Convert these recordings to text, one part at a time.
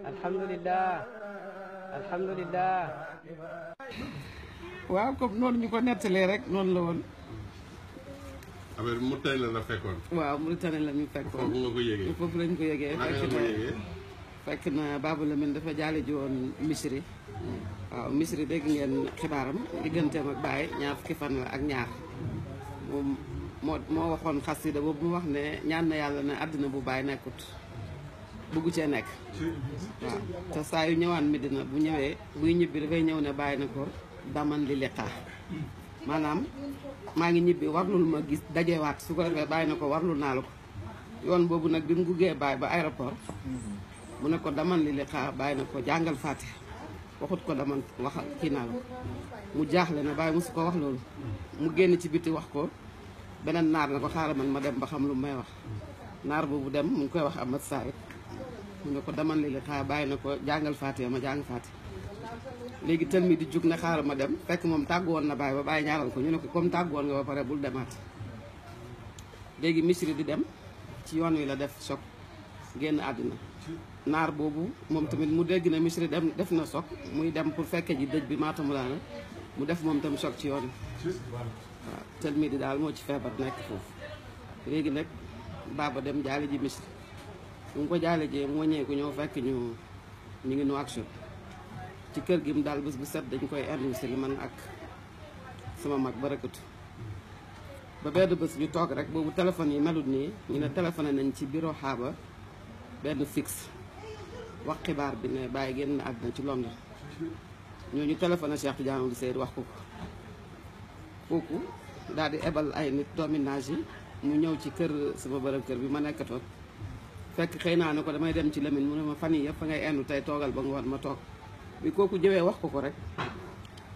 alhamdulillah alhamdulillah. waaw comme noonu ñu ko nettalee rek noonu la woon. affaire Mauritanie la fekkoon. waaw Mauritanie la ñu fekkoon. foofu nga ko yëgee. foofu lañ ko yëgee. fekk na Babou Lamine dafa jaale ji woon Misri. waaw Misri dégg ngeen xibaaram digganteem ak Baye ñaar fukki fan la ak ñaar moom moo waxoon xasida boobu mu wax ne ñaan na yàlla ne àddina bu Baye nekkut buggu cee nekk. waaw te saa yu ñëwaan Medina bu ñëwee buy ñibbi dafay ñëw ne Baye na ko daman li liqaa maanaam maa ngi ñibbi warlul ma gis dajewaat su ko defee Baye na ko warlul naa la ko yoon boobu nag bi mu guggee Baye ba aéroport mu ne ko daman li liqaa Baye na ko jàngal Fatiha waxut ko daman wax kii naa la mu jaaxle ne Baye mosu ko wax loolu mu génn ci biti wax ko beneen naar na ko xaaral man ma dem ba xam lu may wax naar boobu dem mu ngi koy wax Amat Saïd mu ne ko daman li liqaa Baye na ko jàngal Fatiha ma jàng Fatiha léegi tël mi di jug ne xaaral ma dem fekk moom tàggu woon na Baye ba Baye ñaaral ko ñu ne ko comme tàggu woon nga ba pare bul demaat léegi Misri di dem ci yoon wi la def choc génn àddina naar boobu moom tamit mu dégg na Misri dem def na choc muy dem pour fekke ji dëj bi maatamu daana mu def moom tam choc ci yoon wi waaw tël mi di daal moo ci feebar nekk foofu léegi nag Baba dem jaale ji Misri bu mu ko jaale jee mu wàññeeku ñëw fekk ñu ngi Nouakchott ci kër gi mu daal bés bu set dañ koy industrie man ak sama mag barakatu ba benn bés ñu toog rek boobu téléphone yi melut nii ñu ne téléphoné nañ ci bureau xaaba benn fixe wax xibaar bi ne Baye génn àddina ci Londres ñooñu téléphoné Cheikh Tidiane Seydou wax ko kooku daal di ebal ay nit dominage yi mu ñëw ci kër sama borom kër bi ma nekkatoon fekk xëy naa ne ko damay dem ci Lamine mu ne ma fan yi yëpp fa ngay indu tey toogal ba ngoon ma toog bi kooku jëwee wax ko rek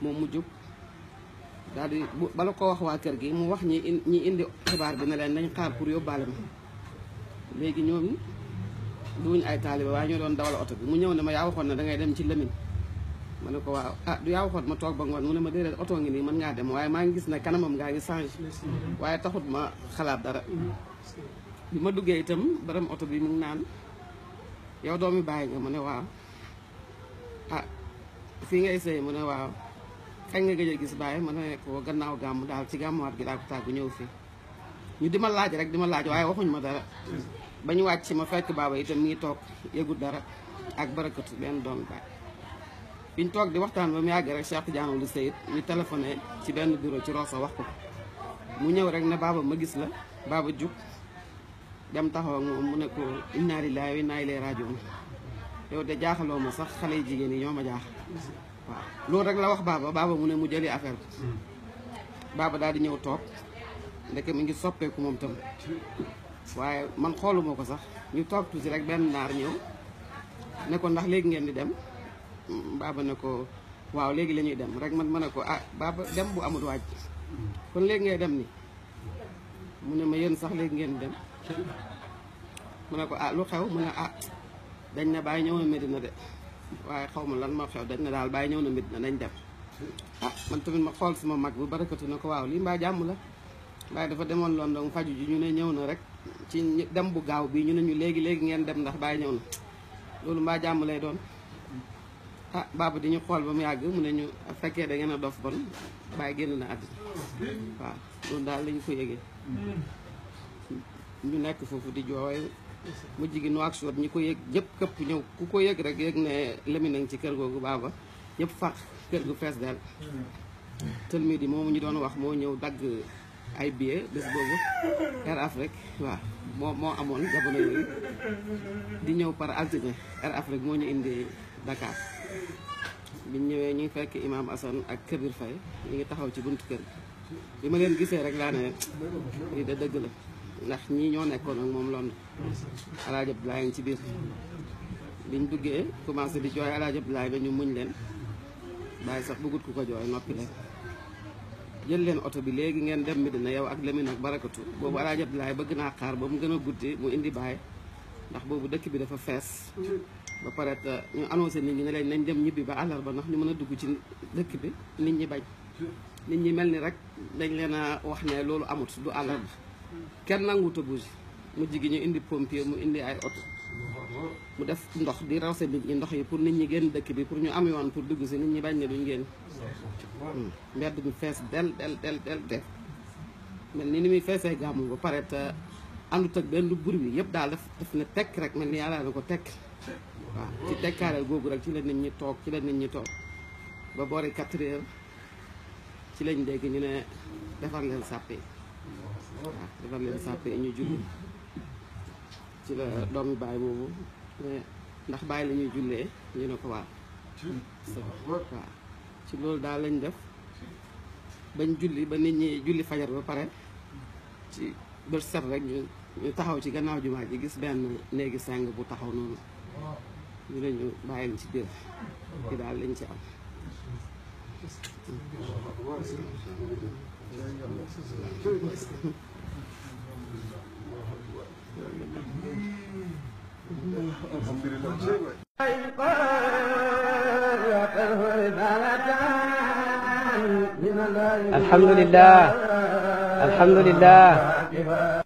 moom mu jóg daal di bala ko wax waa kër gi mu wax ñi indi xibaar bi ne leen nañ xaar pour yóbbaale ma léegi ñoom duñ ay taaliba waaye ñoo doon dawal oto bi mu ñëw ne ma yaa waxoon ne dangay dem ci Lamine ma ne ko waaw ah du yaa waxoon ma toog ba ngoon mu ne ma déedéet oto ngi nii mën ngaa dem waaye maa ngi gis ne kanamam ngaa ngi changé waaye taxut ma xalaat dara bi ma duggee itam borom oto bi mu ngi naan yow doomi Baye nga mu ne waaw ah fii ngay sëy mu ne waaw kañ nga gëj a gis Baye ma ne ko gannaaw gàmm daal ci gàmmuwaat gi laa ko tàggu ñëw fii ñu di ma laaj rek di ma laaj waaye waxuñ ma dara ba ñu wàcc ma fekk Baba itam mi ngi toog yëgut dara ak barakatu benn doomi Baye biñ toog di waxtaan ba mu yàgg rek Cheikh Tidiane Seydou ñu téléphoné ci benn bureau ci Rosso wax ko mu ñëw rek ne Baba ma gis la Baba jug dem taxaw ak moom mu ne ko inna lillahi wa inna ilayhi raji'un yow de jaaxaloo ma sax xale yu jigéen yi ñoo ma jaaxal waaw loolu rek la wax Baba mu ne mu jëli affaire bi Baba daal di ñëw toog ndeke mi ngi soppeeku moom tam waaye man xooluma ko sax ñu toog tuuti rek benn naar ñëw ne ko ndax léegi ngeen di dem Baba ne ko waaw léegi la ñuy dem rek man ma ne ko ah Baba dem bu amul waaj kon léegi ngay dem ni mu ne ma yéen sax léegi ngeen di dem mu ne ko ah lu xew mu ne ah dañ ne Baye ñëw na Medina de waaye xaw ma lan moo xew dañ ne daal Baye ñëw na Medina nañ dem ah man tamit ma xool sama mag bu barakatu ne ko waaw lii mbaa jàmm la Baye dafa demoon London faju ji ñu ne ñëw na rek ci dem bu gaaw bi ñu ne ñu léegi ngeen dem ndax Baye ñëw na loolu mbaa jàmm lay doon ah Baba di ñu xool ba mu yàgg mu ne ñu fekkee da ngeen a dof bon Baye génn na àddina waaw loolu daal lañu ko yëgee ñu nekk foofu di jooy mu jigi Nouakchott ñi ko yëg ñëpp këpp ñëw ku ko yëg rek yëg ne Lamine nañ ci kër googu Baba ñëpp fàq kër gu fees del tël mi di moomu ñu doon wax moo ñëw dagg ay billets bés boobu Air Afrique waaw moo amoon jamono yooyu di ñëw par altine Air Afrique moo ñu indi Dakar biñ ñëwee ñu ngi fekk Imam Assane ak Kabir Faye ñu ngi taxaw ci buntu kër bi ma leen gisee rek laa ne lii de dëgg la ndax ñii ñoo nekkoon ak moom Londres Alaaji Abdoulaye ngi ci biir biñ duggee commencé di jooy Alaaji Abdoulaye ba ñu muñ leen Baye sax bëggut ku ko jooy noppi leen jël leen oto bi léegi ngeen dem Medina yow ak Lamine ak barakatu boobu Alaaji Abdoulaye bëgg naa xaar ba mu gën a guddi mu indi Baye ndax boobu dëkk bi dafa fees ba pare ñu annoncé nit ñi ne leen nañ dem ñibbi ba àllarba ndax ñu mën a dugg ci dëkk bi nit ñi bañ nit ñi mel ni rek dañ leen a wax ne loolu amut du àllarba kenn nanguwut a bouger mujj gi ñu indi pompier mu indi ay oto mu def ndox di rawse nit ñi ndox yi pour nit ñi génn dëkk bi pour ñu am yoon pour dugg si nit ñi bañ ne duñ génn mbedd mi fees del mel ni muy feesee gàmmu ba pare te àndut ak benn bur bi yëpp daal daf ne tekk rek mel ni yàlla na ko tekk waaw ci tekkaareel googu rek ci la nit ñi toog ba boori 4 heures ci lañ dégg ñu ne defar leen sàppe waaw defar leen sàppe ñu julli ci la doomi baay boobu ndax bàyyi la ñuy jullee ñu ne ko waaw ci loolu daal lañ def bañ julli ba nit ñi julli fajar ba pare ci bët set rek ñu taxaw ci gannaaw jumaa ji gis benn néegi seng bu taxaw noonu ñu ne ñu bàyyil ci biir ci daal lañ ci am alhamdulillah